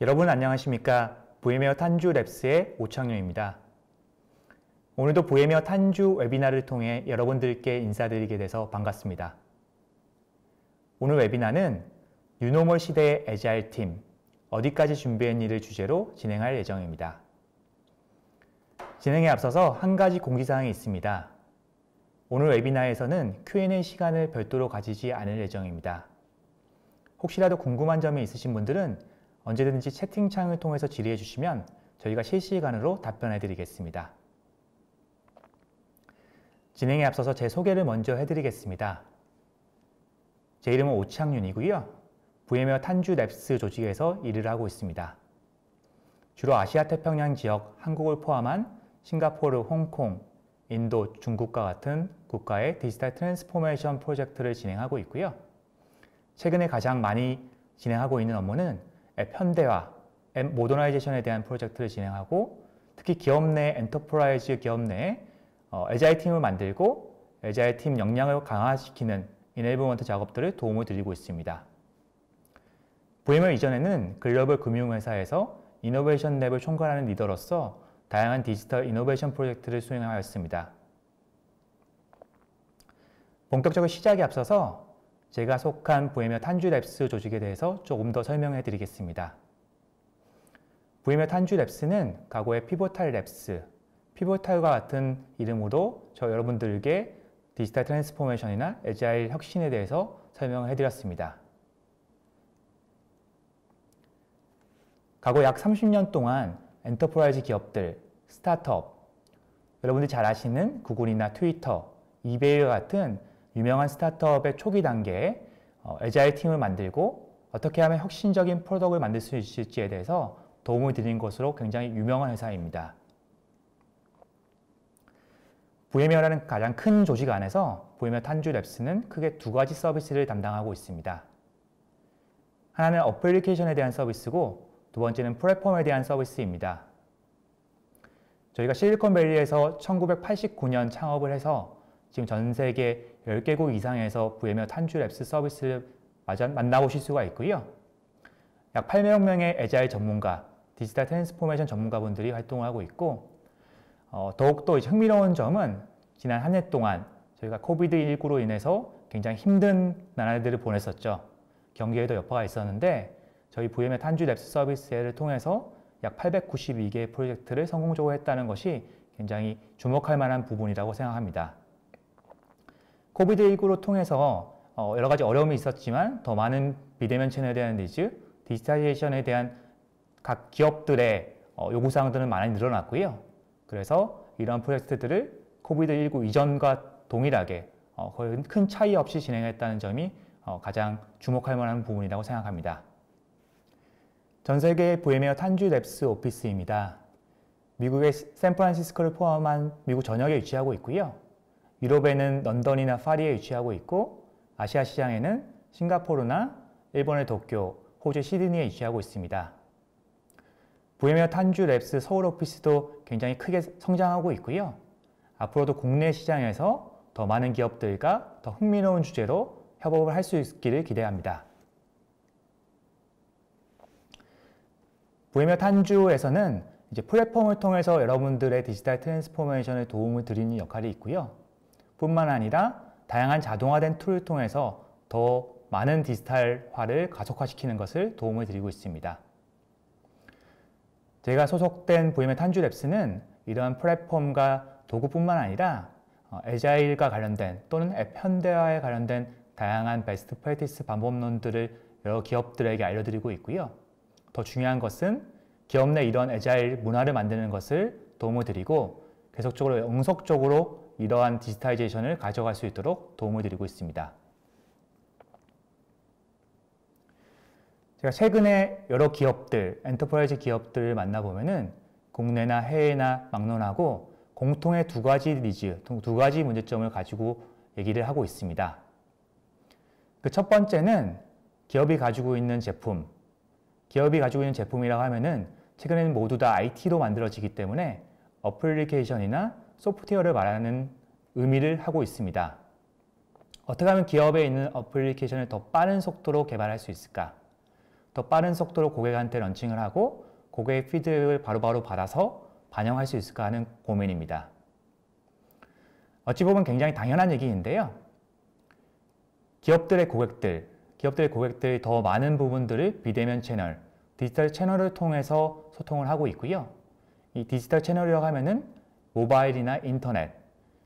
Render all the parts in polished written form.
여러분 안녕하십니까? VM웨어 탄주 랩스의 오창용입니다. 오늘도 VM웨어 탄주 웨비나를 통해 여러분들께 인사드리게 돼서 반갑습니다. 오늘 웨비나는 뉴노멀 시대의 애자일 팀, 어디까지 준비했니를 주제로 진행할 예정입니다. 진행에 앞서서 한 가지 공지사항이 있습니다. 오늘 웨비나에서는 Q&A 시간을 별도로 가지지 않을 예정입니다. 혹시라도 궁금한 점이 있으신 분들은 언제든지 채팅창을 통해서 질의해 주시면 저희가 실시간으로 답변해 드리겠습니다. 진행에 앞서서 제 소개를 먼저 해드리겠습니다. 제 이름은 오창윤이고요. VM웨어 탄주 랩스 조직에서 일을 하고 있습니다. 주로 아시아 태평양 지역, 한국을 포함한 싱가포르, 홍콩, 인도, 중국과 같은 국가의 디지털 트랜스포메이션 프로젝트를 진행하고 있고요. 최근에 가장 많이 진행하고 있는 업무는 앱 현대화, 앱 모더나이제이션에 대한 프로젝트를 진행하고 특히 기업 내 엔터프라이즈 기업 내에 애자일 팀을 만들고 애자일 팀 역량을 강화시키는 이네이블먼트 작업들을 도움을 드리고 있습니다. VM웨어 이전에는 글로벌 금융회사에서 이노베이션 랩을 총괄하는 리더로서 다양한 디지털 이노베이션 프로젝트를 수행하였습니다. 본격적으로 시작에 앞서서 제가 속한 VM웨어 탄주 랩스 조직에 대해서 조금 더 설명해 드리겠습니다. VM웨어 탄주 랩스는 과거의 피보탈 랩스, 피보탈과 같은 이름으로 저 여러분들에게 디지털 트랜스포메이션이나 애자일 혁신에 대해서 설명을 해드렸습니다. 과거 약 30년 동안 엔터프라이즈 기업들, 스타트업, 여러분들이 잘 아시는 구글이나 트위터, 이베이와 같은 유명한 스타트업의 초기 단계에 애자일 팀을 만들고 어떻게 하면 혁신적인 프로덕트를 만들 수 있을지에 대해서 도움을 드린 것으로 굉장히 유명한 회사입니다. VM웨어라는 가장 큰 조직 안에서 VM웨어 탄주 랩스는 크게 두 가지 서비스를 담당하고 있습니다. 하나는 어플리케이션에 대한 서비스고 두 번째는 플랫폼에 대한 서비스입니다. 저희가 실리콘밸리에서 1989년 창업을 해서 지금 전 세계 10개국 이상에서 VM웨어 탄주 랩스 서비스를 만나보실 수가 있고요. 약 8명 명의 애자일 전문가, 디지털 트랜스포메이션 전문가분들이 활동을 하고 있고 더욱더 흥미로운 점은 지난 한 해 동안 저희가 코비드19로 인해서 굉장히 힘든 나날들을 보냈었죠. 경기에도 여파가 있었는데 저희 VM웨어 탄주 랩스 서비스를 통해서 약 892개의 프로젝트를 성공적으로 했다는 것이 굉장히 주목할 만한 부분이라고 생각합니다. 코비드19로 통해서 여러 가지 어려움이 있었지만 더 많은 비대면 채널에 대한 니즈, 디지털라이제이션에 대한 각 기업들의 요구사항들은 많이 늘어났고요. 그래서 이러한 프로젝트들을 코비드19 이전과 동일하게 거의 큰 차이 없이 진행했다는 점이 가장 주목할 만한 부분이라고 생각합니다. 전 세계의 VM웨어 탄주 랩스 오피스입니다. 미국의 샌프란시스코를 포함한 미국 전역에 위치하고 있고요. 유럽에는 런던이나 파리에 위치하고 있고 아시아 시장에는 싱가포르나 일본의 도쿄, 호주 시드니에 위치하고 있습니다. VM웨어 탄주 랩스 서울 오피스도 굉장히 크게 성장하고 있고요. 앞으로도 국내 시장에서 더 많은 기업들과 더 흥미로운 주제로 협업을 할 수 있기를 기대합니다. VM웨어 탄주에서는 이제 플랫폼을 통해서 여러분들의 디지털 트랜스포메이션에 도움을 드리는 역할이 있고요. 뿐만 아니라 다양한 자동화된 툴을 통해서 더 많은 디지털화를 가속화시키는 것을 도움을 드리고 있습니다. 제가 소속된 VM웨어 탄주 랩스는 이러한 플랫폼과 도구뿐만 아니라 애자일과 관련된 또는 앱 현대화에 관련된 다양한 베스트 프랙티스 방법론들을 여러 기업들에게 알려드리고 있고요. 더 중요한 것은 기업 내 이런 애자일 문화를 만드는 것을 도움을 드리고 계속적으로 영속적으로 이러한 디지털라이제이션을 가져갈 수 있도록 도움을 드리고 있습니다. 제가 최근에 여러 기업들, 엔터프라이즈 기업들을 만나보면은 국내나 해외나 막론하고 공통의 두 가지 니즈, 두 가지 문제점을 가지고 얘기를 하고 있습니다. 그 첫 번째는 기업이 가지고 있는 제품, 기업이 가지고 있는 제품이라고 하면은 최근에는 모두 다 IT로 만들어지기 때문에 어플리케이션이나 소프트웨어를 말하는 의미를 하고 있습니다. 어떻게 하면 기업에 있는 어플리케이션을 더 빠른 속도로 개발할 수 있을까? 더 빠른 속도로 고객한테 런칭을 하고 고객의 피드백을 바로바로 받아서 반영할 수 있을까 하는 고민입니다. 어찌 보면 굉장히 당연한 얘기인데요. 기업들의 고객들이 더 많은 부분들을 비대면 채널, 디지털 채널을 통해서 소통을 하고 있고요. 이 디지털 채널이라고 하면은 모바일이나 인터넷,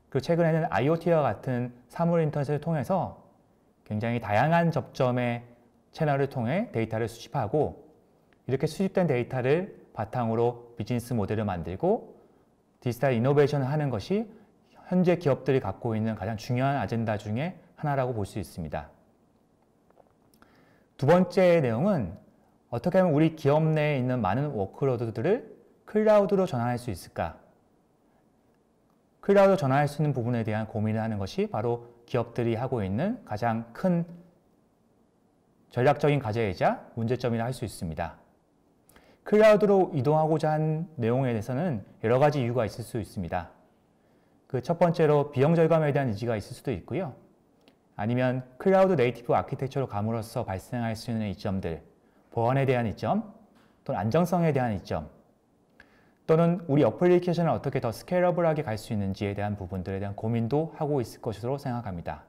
그리고 최근에는 IoT와 같은 사물 인터넷을 통해서 굉장히 다양한 접점의 채널을 통해 데이터를 수집하고 이렇게 수집된 데이터를 바탕으로 비즈니스 모델을 만들고 디지털 이노베이션을 하는 것이 현재 기업들이 갖고 있는 가장 중요한 아젠다 중에 하나라고 볼 수 있습니다. 두 번째 내용은 어떻게 하면 우리 기업 내에 있는 많은 워크로드들을 클라우드로 전환할 수 있을까? 클라우드로 전환할 수 있는 부분에 대한 고민을 하는 것이 바로 기업들이 하고 있는 가장 큰 전략적인 과제이자 문제점이라 할 수 있습니다. 클라우드로 이동하고자 한 내용에 대해서는 여러 가지 이유가 있을 수 있습니다. 그 첫 번째로 비용 절감에 대한 의지가 있을 수도 있고요. 아니면 클라우드 네이티브 아키텍처로 감으로써 발생할 수 있는 이점들, 보안에 대한 이점, 또는 안정성에 대한 이점, 또는 우리 어플리케이션을 어떻게 더 스케일러블하게 갈 수 있는지에 대한 부분들에 대한 고민도 하고 있을 것으로 생각합니다.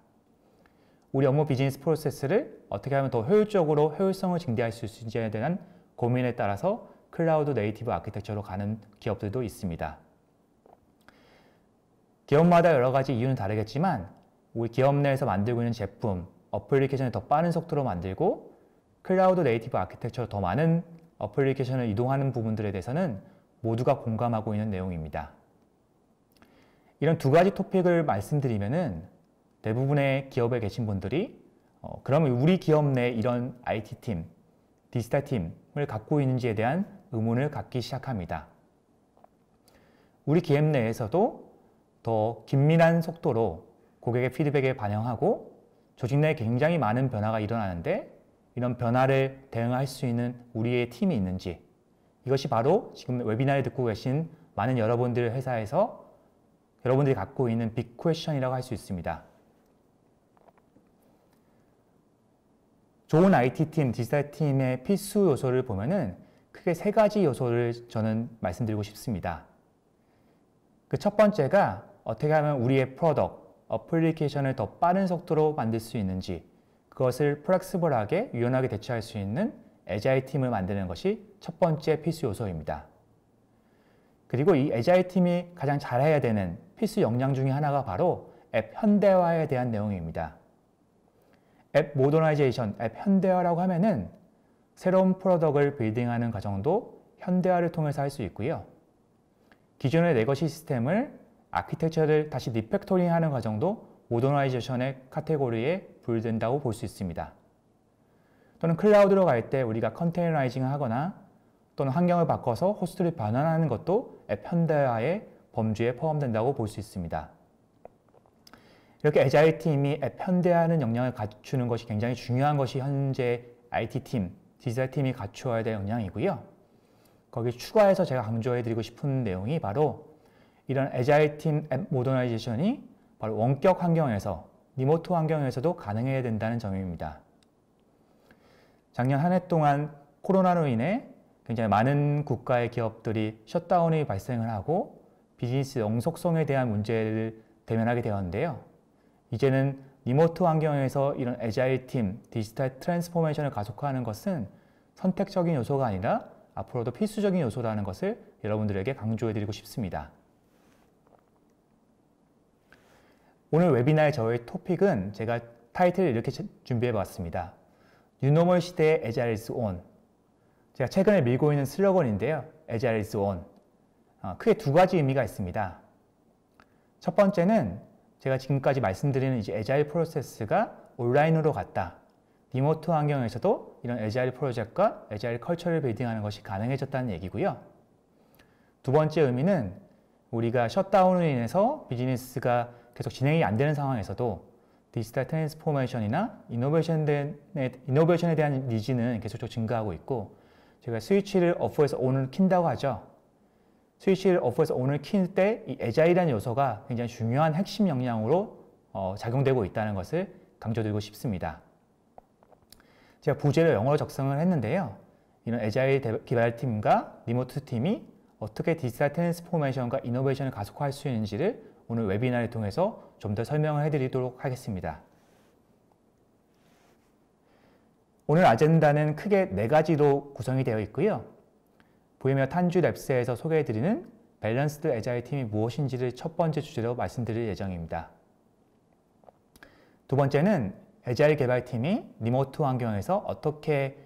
우리 업무 비즈니스 프로세스를 어떻게 하면 더 효율적으로 효율성을 증대할 수 있을지에 대한 고민에 따라서 클라우드 네이티브 아키텍처로 가는 기업들도 있습니다. 기업마다 여러 가지 이유는 다르겠지만 우리 기업 내에서 만들고 있는 제품, 어플리케이션을 더 빠른 속도로 만들고 클라우드 네이티브 아키텍처로 더 많은 어플리케이션을 이동하는 부분들에 대해서는 모두가 공감하고 있는 내용입니다. 이런 두 가지 토픽을 말씀드리면은 대부분의 기업에 계신 분들이 그러면 우리 기업 내 이런 IT팀, 디지털 팀을 갖고 있는지에 대한 의문을 갖기 시작합니다. 우리 기업 내에서도 더 긴밀한 속도로 고객의 피드백에 반영하고 조직 내에 굉장히 많은 변화가 일어나는데 이런 변화를 대응할 수 있는 우리의 팀이 있는지, 이것이 바로 지금 웨비나를 듣고 계신 많은 여러분들의 회사에서 여러분들이 갖고 있는 빅 퀘션이라고 할 수 있습니다. 좋은 IT팀, 디지털 팀의 필수 요소를 보면은 크게 세 가지 요소를 저는 말씀드리고 싶습니다. 그 첫 번째가 어떻게 하면 우리의 프로덕트, 어플리케이션을 더 빠른 속도로 만들 수 있는지, 그것을 플렉스블하게, 유연하게 대처할 수 있는 애자일 팀을 만드는 것이 첫 번째 필수 요소입니다. 그리고 이 애자일 팀이 가장 잘해야 되는 필수 역량 중에 하나가 바로 앱 현대화에 대한 내용입니다. 앱 모더나이제이션, 앱 현대화라고 하면은 새로운 프로덕트를 빌딩하는 과정도 현대화를 통해서 할 수 있고요. 기존의 레거시 시스템을 아키텍처를 다시 리팩토링하는 과정도 모더나이제이션의 카테고리에 분류된다고 볼 수 있습니다. 또는 클라우드로 갈 때 우리가 컨테이너라이징을 하거나 또는 환경을 바꿔서 호스트를 변환하는 것도 앱 현대화의 범주에 포함된다고 볼 수 있습니다. 이렇게 애자일 팀이 앱 현대화하는 역량을 갖추는 것이 굉장히 중요한 것이 현재 IT팀, 디지털 팀이 갖추어야 될 역량이고요. 거기에 추가해서 제가 강조해드리고 싶은 내용이 바로 이런 애자일 팀 앱 모더나이제이션이 바로 원격 환경에서, 리모트 환경에서도 가능해야 된다는 점입니다. 작년 한 해 동안 코로나로 인해 굉장히 많은 국가의 기업들이 셧다운이 발생을 하고 비즈니스 영속성에 대한 문제를 대면하게 되었는데요. 이제는 리모트 환경에서 이런 애자일 팀, 디지털 트랜스포메이션을 가속화하는 것은 선택적인 요소가 아니라 앞으로도 필수적인 요소라는 것을 여러분들에게 강조해드리고 싶습니다. 오늘 웨비나의 저의 토픽은 제가 타이틀을 이렇게 준비해 봤습니다. 뉴노멀 시대의 Agile is on. 제가 최근에 밀고 있는 슬로건인데요. Agile is on. 크게 두 가지 의미가 있습니다. 첫 번째는 제가 지금까지 말씀드리는 이제 Agile 프로세스가 온라인으로 갔다. 리모트 환경에서도 이런 Agile 프로젝트가 Agile 컬처를 빌딩하는 것이 가능해졌다는 얘기고요. 두 번째 의미는 우리가 셧다운으로 인해서 비즈니스가 계속 진행이 안 되는 상황에서도 디지털 트랜스포메이션이나 이노베이션에 대한 니즈는 계속적으로 증가하고 있고, 제가 스위치를 오프에서 온을 킨다고 하죠. 스위치를 오프에서 온을 킬 때 이 애자일이라는 요소가 굉장히 중요한 핵심 역량으로 작용되고 있다는 것을 강조드리고 싶습니다. 제가 부제를 영어로 작성을 했는데요. 이런 애자일 개발팀과 리모트 팀이 어떻게 디지털 트랜스포메이션과 이노베이션을 가속화할 수 있는지를 오늘 웨비나를 통해서 좀 더 설명을 해드리도록 하겠습니다. 오늘 아젠다는 크게 4가지로 구성이 되어 있고요. 보이며 탄주랩스에서 소개해드리는 밸런스드 애자일 팀이 무엇인지를 첫 번째 주제로 말씀드릴 예정입니다. 두 번째는 애자일 개발팀이 리모트 환경에서 어떻게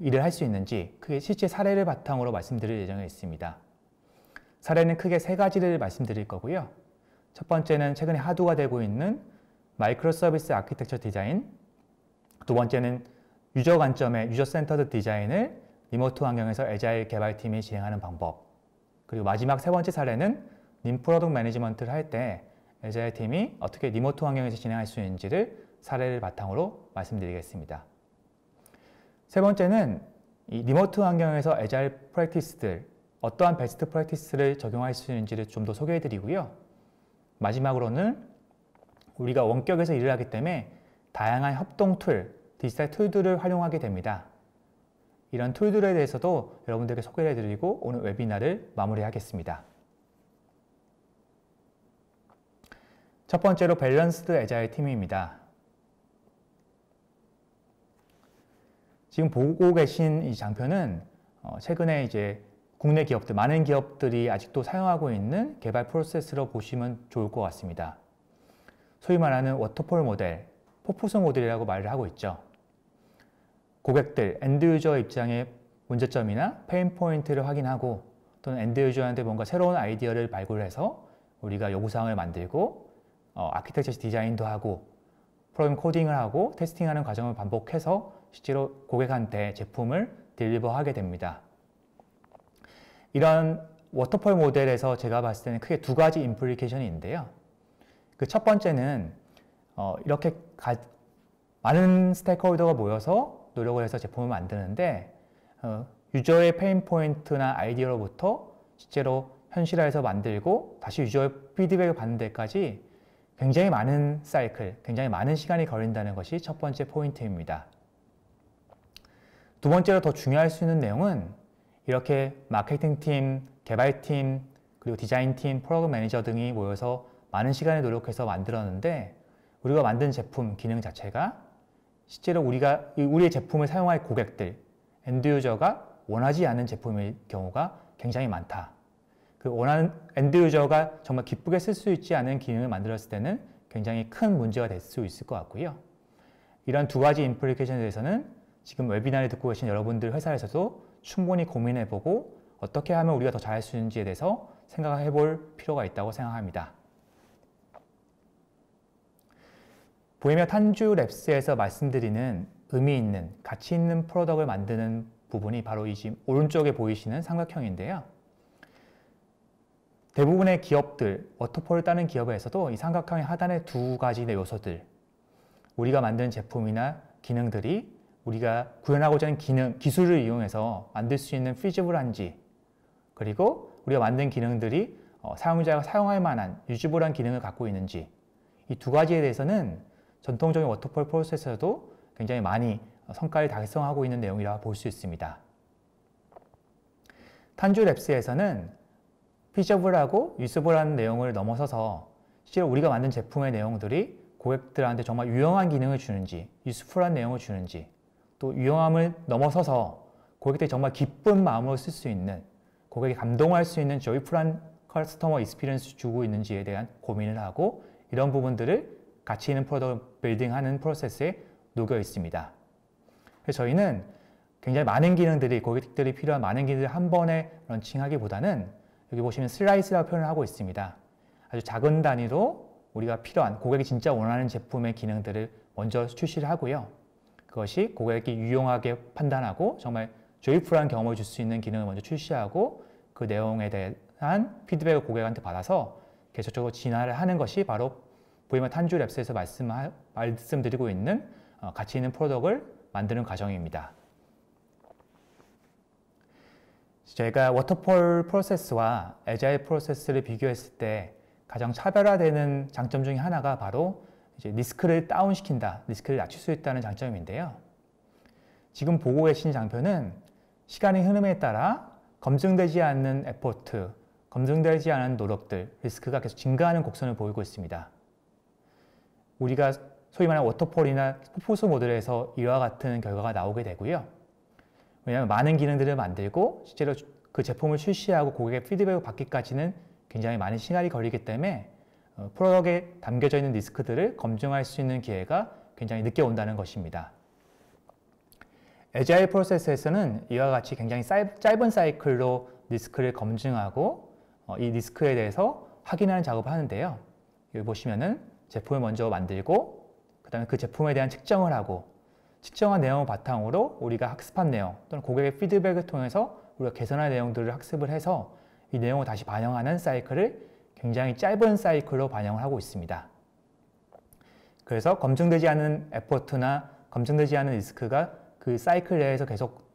일을 할 수 있는지 크게 실제 사례를 바탕으로 말씀드릴 예정에 있습니다. 사례는 크게 3가지를 말씀드릴 거고요. 첫 번째는 최근에 핫두가 되고 있는 마이크로 서비스 아키텍처 디자인, 두 번째는 유저 관점의 유저 센터드 디자인을 리모트 환경에서 애자일 개발팀이 진행하는 방법, 그리고 마지막 3번째 사례는 님 프로덕트 매니지먼트를 할 때 애자일 팀이 어떻게 리모트 환경에서 진행할 수 있는지를 사례를 바탕으로 말씀드리겠습니다. 세 번째는 이 리모트 환경에서 애자일 프랙티스들, 어떠한 베스트 프랙티스를 적용할 수 있는지를 좀 더 소개해 드리고요. 마지막으로는 우리가 원격에서 일을 하기 때문에 다양한 협동 툴, 디지털 툴들을 활용하게 됩니다. 이런 툴들에 대해서도 여러분들에게 소개해 드리고 오늘 웨비나를 마무리하겠습니다. 첫 번째로 밸런스드 애자일 팀입니다. 지금 보고 계신 이 장표는 최근에 이제 국내 기업들, 많은 기업들이 아직도 사용하고 있는 개발 프로세스로 보시면 좋을 것 같습니다. 소위 말하는 워터폴 모델, 폭포수 모델이라고 말을 하고 있죠. 고객들, 엔드 유저 입장의 문제점이나 페인 포인트를 확인하고 또는 엔드 유저한테 뭔가 새로운 아이디어를 발굴해서 우리가 요구사항을 만들고 아키텍처 디자인도 하고 프로그램 코딩을 하고 테스팅하는 과정을 반복해서 실제로 고객한테 제품을 딜리버하게 됩니다. 이런 워터폴 모델에서 제가 봤을 때는 크게 2가지 임플리케이션이 있는데요. 그 첫 번째는 이렇게 많은 스테이크홀더가 모여서 노력을 해서 제품을 만드는데 유저의 페인 포인트나 아이디어로부터 실제로 현실화해서 만들고 다시 유저의 피드백을 받는 데까지 굉장히 많은 사이클, 굉장히 많은 시간이 걸린다는 것이 첫 번째 포인트입니다. 두 번째로 더 중요할 수 있는 내용은 이렇게 마케팅팀, 개발팀, 그리고 디자인팀, 프로그램 매니저 등이 모여서 많은 시간을 노력해서 만들었는데 우리가 만든 제품, 기능 자체가 실제로 우리의 제품을 사용할 고객들, 엔드 유저가 원하지 않는 제품일 경우가 굉장히 많다. 그 원하는 엔드 유저가 정말 기쁘게 쓸 수 있지 않은 기능을 만들었을 때는 굉장히 큰 문제가 될 수 있을 것 같고요. 이런 2가지 임플리케이션에 대해서는 지금 웨비나를 듣고 계신 여러분들 회사에서도 충분히 고민해보고 어떻게 하면 우리가 더 잘할 수 있는지에 대해서 생각해 볼 필요가 있다고 생각합니다. 보이며 탄주랩스에서 말씀드리는 의미 있는, 가치 있는 프로덕트를 만드는 부분이 바로 이 지금 오른쪽에 보이시는 삼각형인데요. 대부분의 기업들, 워터폴을 따는 기업에서도 이 삼각형의 하단에 2가지 요소들, 우리가 만든 제품이나 기능들이 우리가 구현하고자 하는 기술을 이용해서 만들 수 있는 피지블한지, 그리고 우리가 만든 기능들이 사용자가 사용할 만한 유지블한 기능을 갖고 있는지, 이 2가지에 대해서는 전통적인 워터폴 프로세스에서도 굉장히 많이 성과를 달성하고 있는 내용이라고 볼 수 있습니다. 탄주랩스에서는 피저블하고 유스블한 내용을 넘어서서 실제로 우리가 만든 제품의 내용들이 고객들한테 정말 유용한 기능을 주는지, 유스풀한 내용을 주는지, 또 유용함을 넘어서서 고객들이 정말 기쁜 마음으로 쓸 수 있는, 고객이 감동할 수 있는 조이풀한 커스터머 익스피리언스를 주고 있는지에 대한 고민을 하고 이런 부분들을 가치 있는 프로덕트 빌딩하는 프로세스에 녹여 있습니다. 그래서 저희는 굉장히 많은 기능들이, 고객들이 필요한 많은 기능들을 한 번에 런칭하기보다는 여기 보시면 슬라이스라고 표현을 하고 있습니다. 아주 작은 단위로 우리가 필요한, 고객이 진짜 원하는 제품의 기능들을 먼저 출시를 하고요. 그것이 고객이 유용하게 판단하고 정말 조이풀한 경험을 줄 수 있는 기능을 먼저 출시하고 그 내용에 대한 피드백을 고객한테 받아서 계속적으로 진화를 하는 것이 바로 보이며 탄주랩스에서 말씀드리고 있는 가치 있는 프로덕트를 만드는 과정입니다. 제가 워터폴 프로세스와 애자일 프로세스를 비교했을 때 가장 차별화되는 장점 중에 하나가 바로 이제 리스크를 다운시킨다, 리스크를 낮출 수 있다는 장점인데요. 지금 보고 계신 장표는 시간의 흐름에 따라 검증되지 않는 에포트, 검증되지 않은 노력들, 리스크가 계속 증가하는 곡선을 보이고 있습니다. 우리가 소위 말하는 워터폴이나 폭포수 모델에서 이와 같은 결과가 나오게 되고요. 왜냐하면 많은 기능들을 만들고 실제로 그 제품을 출시하고 고객의 피드백을 받기까지는 굉장히 많은 시간이 걸리기 때문에 프로덕트에 담겨져 있는 리스크들을 검증할 수 있는 기회가 굉장히 늦게 온다는 것입니다. 애자일 프로세스에서는 이와 같이 굉장히 짧은 사이클로 리스크를 검증하고 이 리스크에 대해서 확인하는 작업을 하는데요. 여기 보시면은 제품을 먼저 만들고 그 다음에 그 제품에 대한 측정을 하고 측정한 내용을 바탕으로 우리가 학습한 내용 또는 고객의 피드백을 통해서 우리가 개선할 내용들을 학습을 해서 이 내용을 다시 반영하는 사이클을 굉장히 짧은 사이클로 반영을 하고 있습니다. 그래서 검증되지 않은 에포트나 검증되지 않은 리스크가 그 사이클 내에서 계속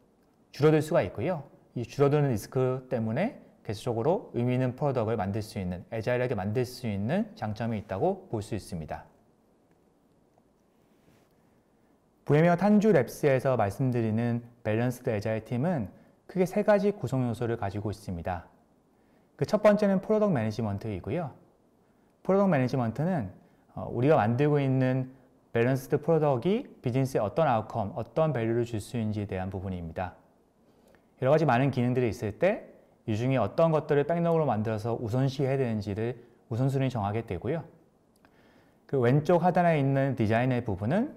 줄어들 수가 있고요. 이 줄어드는 리스크 때문에 계속적으로 의미 있는 프로덕트를 만들 수 있는, 애자일하게 만들 수 있는 장점이 있다고 볼 수 있습니다. VM웨어 탄주 랩스에서 말씀드리는 밸런스드 애자일 팀은 크게 세 가지 구성 요소를 가지고 있습니다. 그 첫 번째는 프로덕트 매니지먼트이고요. 프로덕트 매니지먼트는 우리가 만들고 있는 밸런스드 프로덕트이 비즈니스에 어떤 아웃컴, 어떤 밸류를 줄 수 있는지에 대한 부분입니다. 여러 가지 많은 기능들이 있을 때 이 중에 어떤 것들을 백록으로 만들어서 우선시해야 되는지를 우선순위 정하게 되고요. 그 왼쪽 하단에 있는 디자인의 부분은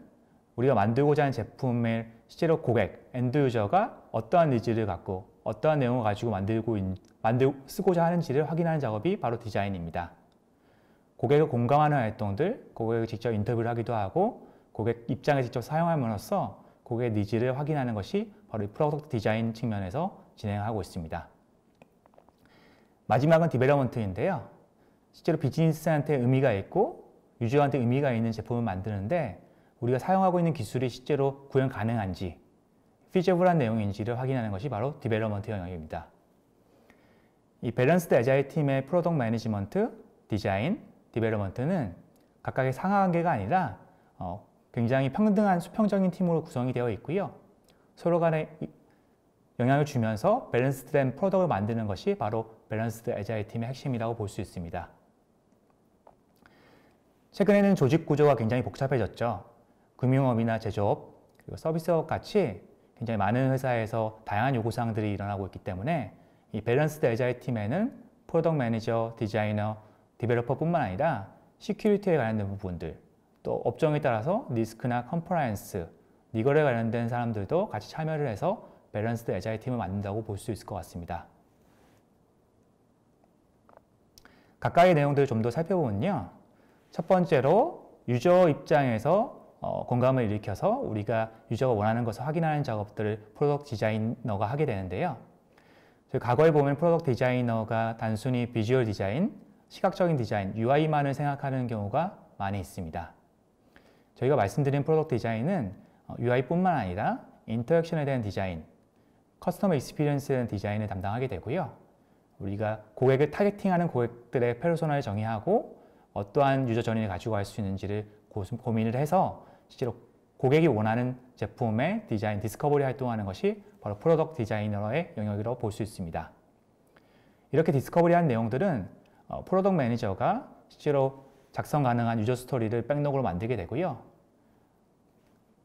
우리가 만들고자 하는 제품을 실제로 고객, 엔드 유저가 어떠한 니즈를 갖고 어떠한 내용을 가지고 쓰고자 하는지를 확인하는 작업이 바로 디자인입니다. 고객을 공감하는 활동들, 고객을 직접 인터뷰를 하기도 하고 고객 입장에 직접 사용함으로써 고객의 니즈를 확인하는 것이 바로 이 프로덕트 디자인 측면에서 진행하고 있습니다. 마지막은 디벨로먼트인데요. 실제로 비즈니스한테 의미가 있고 유저한테 의미가 있는 제품을 만드는데 우리가 사용하고 있는 기술이 실제로 구현 가능한지, 피저블한 내용인지를 확인하는 것이 바로 디벨로먼트 영역입니다. 이 밸런스드 애자일 팀의 프로덕트 매니지먼트, 디자인, 디벨로먼트는 각각의 상하관계가 아니라 굉장히 평등한 수평적인 팀으로 구성이 되어 있고요. 서로 간에 영향을 주면서 밸런스된 프로덕트를 만드는 것이 바로 밸런스드 애자일 팀의 핵심이라고 볼 수 있습니다. 최근에는 조직 구조가 굉장히 복잡해졌죠. 금융업이나 제조업, 그리고 서비스업 같이 굉장히 많은 회사에서 다양한 요구사항들이 일어나고 있기 때문에 이 밸런스드 애자일 팀에는 프로덕트 매니저, 디자이너, 디벨로퍼뿐만 아니라 시큐리티에 관련된 부분들, 또 업종에 따라서 리스크나 컴플라이언스, 리걸에 관련된 사람들도 같이 참여를 해서 밸런스드 애자일 팀을 만든다고 볼 수 있을 것 같습니다. 각각의 내용들을 좀 더 살펴보면요. 첫 번째로 유저 입장에서 공감을 일으켜서 우리가 유저가 원하는 것을 확인하는 작업들을 프로덕트 디자이너가 하게 되는데요. 저희 과거에 보면 프로덕트 디자이너가 단순히 비주얼 디자인, 시각적인 디자인, UI만을 생각하는 경우가 많이 있습니다. 저희가 말씀드린 프로덕트 디자인은 UI뿐만 아니라 인터랙션에 대한 디자인, 커스터머 익스피리언스에 대한 디자인을 담당하게 되고요. 우리가 고객을 타겟팅하는 고객들의 페르소나를 정의하고 어떠한 유저 저널을 가지고 갈 수 있는지를 고민을 해서 실제로 고객이 원하는 제품의 디자인, 디스커버리 활동하는 것이 바로 프로덕트 디자이너의 영역이라고 볼 수 있습니다. 이렇게 디스커버리한 내용들은 프로덕트 매니저가 실제로 작성 가능한 유저 스토리를 백록으로 만들게 되고요.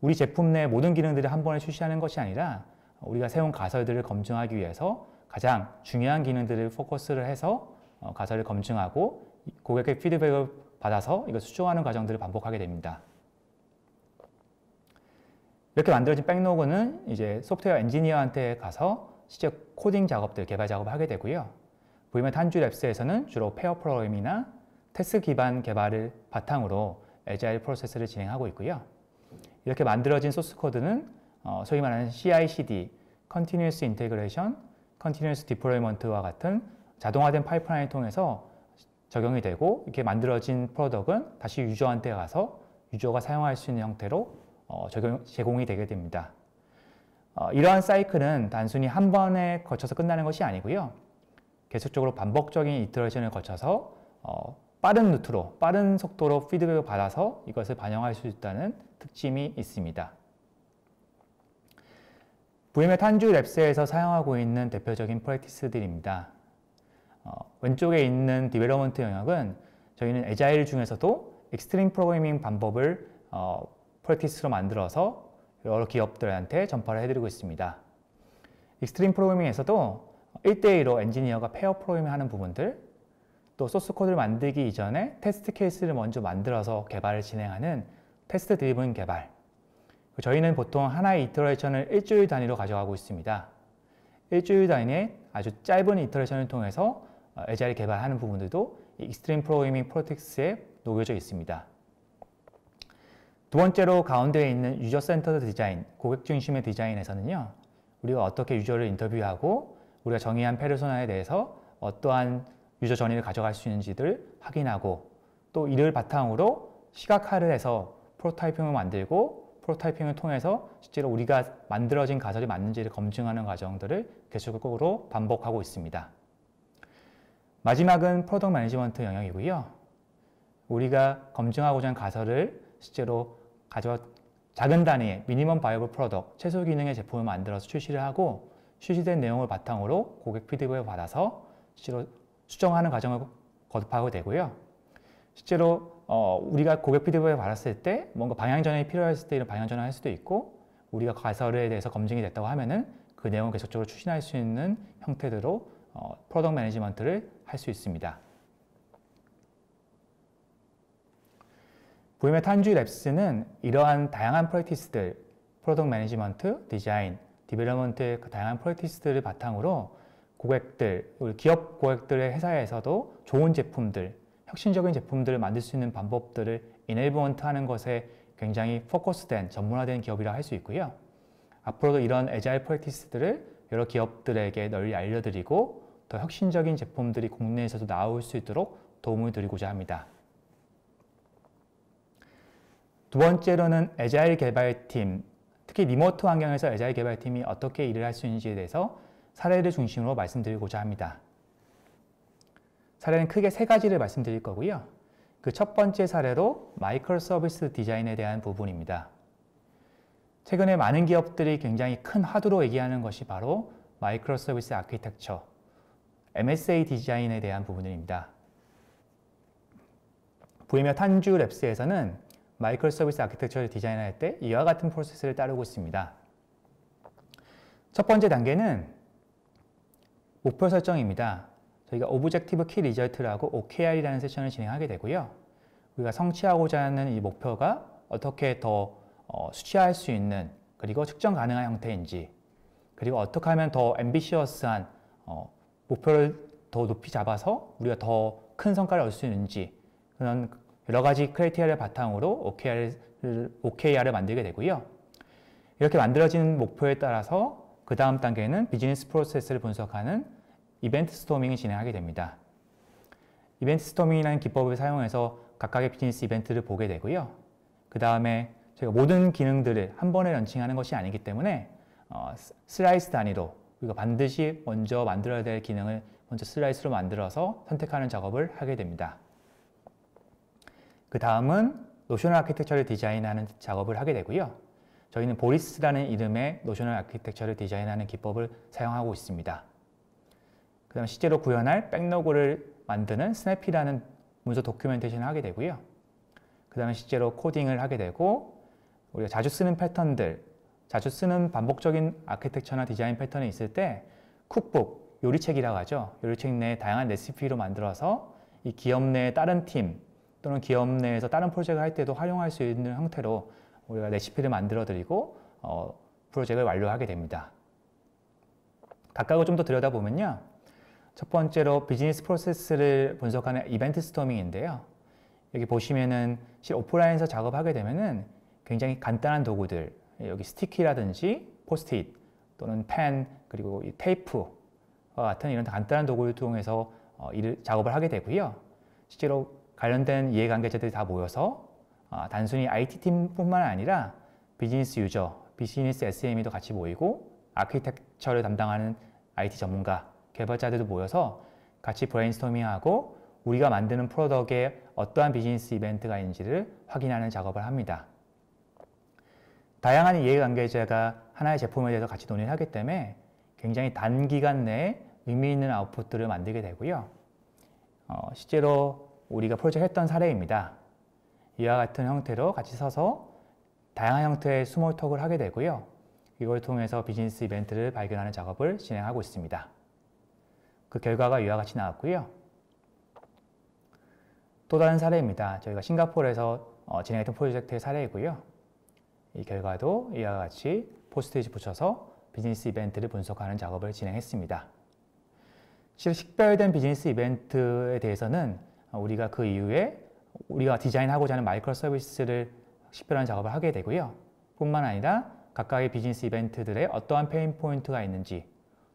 우리 제품 내 모든 기능들을 한 번에 출시하는 것이 아니라 우리가 세운 가설들을 검증하기 위해서 가장 중요한 기능들을 포커스를 해서 가설을 검증하고 고객의 피드백을 받아서 이걸 수정하는 과정들을 반복하게 됩니다. 이렇게 만들어진 백로그는 이제 소프트웨어 엔지니어한테 가서 실제 코딩 작업들, 개발 작업을 하게 되고요. VMware 탄주 랩스에서는 주로 페어 프로그램이나 테스트 기반 개발을 바탕으로 애자일 프로세스를 진행하고 있고요. 이렇게 만들어진 소스 코드는 소위 말하는 CI/CD, Continuous Integration, Continuous Deployment와 같은 자동화된 파이프라인을 통해서 적용이 되고 이렇게 만들어진 프로덕트는 다시 유저한테 가서 유저가 사용할 수 있는 형태로 제공이 되게 됩니다. 이러한 사이클은 단순히 한 번에 거쳐서 끝나는 것이 아니고요. 계속적으로 반복적인 이터레이션을 거쳐서 빠른 루트로, 빠른 속도로 피드백을 받아서 이것을 반영할 수 있다는 특징이 있습니다. VMware 탄주 랩스에서 사용하고 있는 대표적인 프랙티스들입니다. 왼쪽에 있는 디벨로먼트 영역은 저희는 에자일 중에서도 익스트림 프로그래밍 방법을 프랙티스로 만들어서 여러 기업들한테 전파를 해드리고 있습니다. 익스트림 프로그래밍에서도 1대1로 엔지니어가 페어 프로그래밍 하는 부분들, 또 소스 코드를 만들기 이전에 테스트 케이스를 먼저 만들어서 개발을 진행하는 테스트 드리븐 개발. 저희는 보통 하나의 이터레이션을 일주일 단위로 가져가고 있습니다. 일주일 단위의 아주 짧은 이터레이션을 통해서 에자일 개발하는 부분들도 익스트림 프로그래밍 프랙티스에 녹여져 있습니다. 두 번째로 가운데에 있는 유저 센터드 디자인, 고객 중심의 디자인에서는요, 우리가 어떻게 유저를 인터뷰하고 우리가 정의한 페르소나에 대해서 어떠한 유저 전의를 가져갈 수 있는지를 확인하고, 또 이를 바탕으로 시각화를 해서 프로타이핑을 만들고, 프로타이핑을 통해서 실제로 우리가 만들어진 가설이 맞는지를 검증하는 과정들을 계속적으로 반복하고 있습니다. 마지막은 프로덕트 매니지먼트 영역이고요. 우리가 검증하고자 하는 가설을 실제로 작은 단위의 미니멈 바이어블 프로덕트, 최소 기능의 제품을 만들어서 출시를 하고, 출시된 내용을 바탕으로 고객 피드백을 받아서 실제로 수정하는 과정을 거듭하게 되고요. 실제로 우리가 고객 피드백을 받았을 때 뭔가 방향 전환이 필요했을 때 이런 방향 전환을 할 수도 있고, 우리가 가설에 대해서 검증이 됐다고 하면은 그 내용을 계속적으로 추진할 수 있는 형태대로 프로덕트 매니지먼트를 할 수 있습니다. VMware 탄주 랩스는 이러한 다양한 프랙티스들, 프로덕트 매니지먼트, 디자인, 디벨로먼트의 그 다양한 프랙티스들을 바탕으로 고객들, 우리 기업 고객들의 회사에서도 좋은 제품들, 혁신적인 제품들을 만들 수 있는 방법들을 이네이블먼트 하는 것에 굉장히 포커스된, 전문화된 기업이라 할 수 있고요. 앞으로도 이런 에자일 프랙티스들을 여러 기업들에게 널리 알려드리고 더 혁신적인 제품들이 국내에서도 나올 수 있도록 도움을 드리고자 합니다. 두 번째로는 에자일 개발팀, 특히 리모트 환경에서 에자일 개발팀이 어떻게 일을 할 수 있는지에 대해서 사례를 중심으로 말씀드리고자 합니다. 사례는 크게 세 가지를 말씀드릴 거고요. 그 첫 번째 사례로 마이크로 서비스 디자인에 대한 부분입니다. 최근에 많은 기업들이 굉장히 큰 화두로 얘기하는 것이 바로 마이크로 서비스 아키텍처, MSA 디자인에 대한 부분입니다. VMware 탄주 랩스에서는 마이크로 서비스 아키텍처를 디자인할 때 이와 같은 프로세스를 따르고 있습니다. 첫 번째 단계는 목표 설정입니다. 저희가 오브젝티브 키 리절트라고 OKR이라는 세션을 진행하게 되고요. 우리가 성취하고자 하는 이 목표가 어떻게 더 수치화할 수 있는, 그리고 측정 가능한 형태인지, 그리고 어떻게 하면 더 앰비시어스한 목표를 더 높이 잡아서 우리가 더 큰 성과를 얻을 수 있는지, 그런 여러 가지 크라이테리아를 바탕으로 OKR을 만들게 되고요. 이렇게 만들어진 목표에 따라서 그 다음 단계는 비즈니스 프로세스를 분석하는 이벤트 스토밍을 진행하게 됩니다. 이벤트 스토밍이라는 기법을 사용해서 각각의 비즈니스 이벤트를 보게 되고요. 그 다음에 저희가 모든 기능들을 한 번에 런칭하는 것이 아니기 때문에 슬라이스 단위로 우리가 반드시 먼저 만들어야 될 기능을 먼저 슬라이스로 만들어서 선택하는 작업을 하게 됩니다. 그 다음은 노셔널 아키텍처를 디자인하는 작업을 하게 되고요. 저희는 보리스라는 이름의 노셔널 아키텍처를 디자인하는 기법을 사용하고 있습니다. 그 다음 실제로 구현할 백로그를 만드는 스냅이라는 문서 도큐멘테이션을 하게 되고요. 그 다음에 실제로 코딩을 하게 되고, 우리가 자주 쓰는 패턴들, 자주 쓰는 반복적인 아키텍처나 디자인 패턴이 있을 때 쿡북, 요리책이라고 하죠. 요리책 내에 다양한 레시피로 만들어서 이 기업 내의 다른 팀 또는 기업 내에서 다른 프로젝트를 할 때도 활용할 수 있는 형태로 우리가 레시피를 만들어 드리고 프로젝트를 완료하게 됩니다. 각각을 좀 더 들여다보면요. 첫 번째로 비즈니스 프로세스를 분석하는 이벤트 스토밍인데요. 여기 보시면은 실 오프라인에서 작업하게 되면은 굉장히 간단한 도구들, 여기 스티키라든지 포스트잇 또는 펜, 그리고 이 테이프와 같은 이런 간단한 도구를 통해서 작업을 하게 되고요. 실제로 관련된 이해관계자들이 다 모여서 단순히 IT팀뿐만 아니라 비즈니스 유저, 비즈니스 SME도 같이 모이고 아키텍처를 담당하는 IT 전문가, 개발자들도 모여서 같이 브레인스토밍하고 우리가 만드는 프로덕트에 어떠한 비즈니스 이벤트가 있는지를 확인하는 작업을 합니다. 다양한 이해관계자가 하나의 제품에 대해서 같이 논의를 하기 때문에 굉장히 단기간 내에 의미 있는 아웃풋들을 만들게 되고요. 실제로 우리가 프로젝트 했던 사례입니다. 이와 같은 형태로 같이 서서 다양한 형태의 스몰톡을 하게 되고요. 이걸 통해서 비즈니스 이벤트를 발견하는 작업을 진행하고 있습니다. 그 결과가 이와 같이 나왔고요. 또 다른 사례입니다. 저희가 싱가포르에서 진행했던 프로젝트의 사례이고요. 이 결과도 이와 같이 포스트잇 붙여서 비즈니스 이벤트를 분석하는 작업을 진행했습니다. 식별된 비즈니스 이벤트에 대해서는 우리가 그 이후에 우리가 디자인하고자 하는 마이크로 서비스를 식별하는 작업을 하게 되고요. 뿐만 아니라 각각의 비즈니스 이벤트들의 어떠한 페인 포인트가 있는지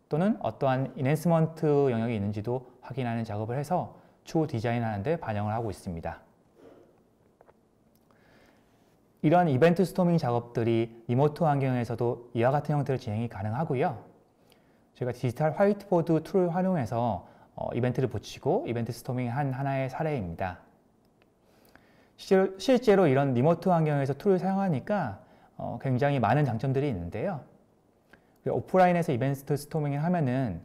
또는 어떠한 인핸스먼트 영역이 있는지도 확인하는 작업을 해서 추후 디자인하는 데 반영을 하고 있습니다. 이러한 이벤트 스토밍 작업들이 리모트 환경에서도 이와 같은 형태로 진행이 가능하고요. 저희가 디지털 화이트보드 툴을 활용해서 이벤트를 붙이고 이벤트 스토밍을 한 하나의 사례입니다. 실제로 이런 리모트 환경에서 툴을 사용하니까 굉장히 많은 장점들이 있는데요. 오프라인에서 이벤트 스토밍을 하면은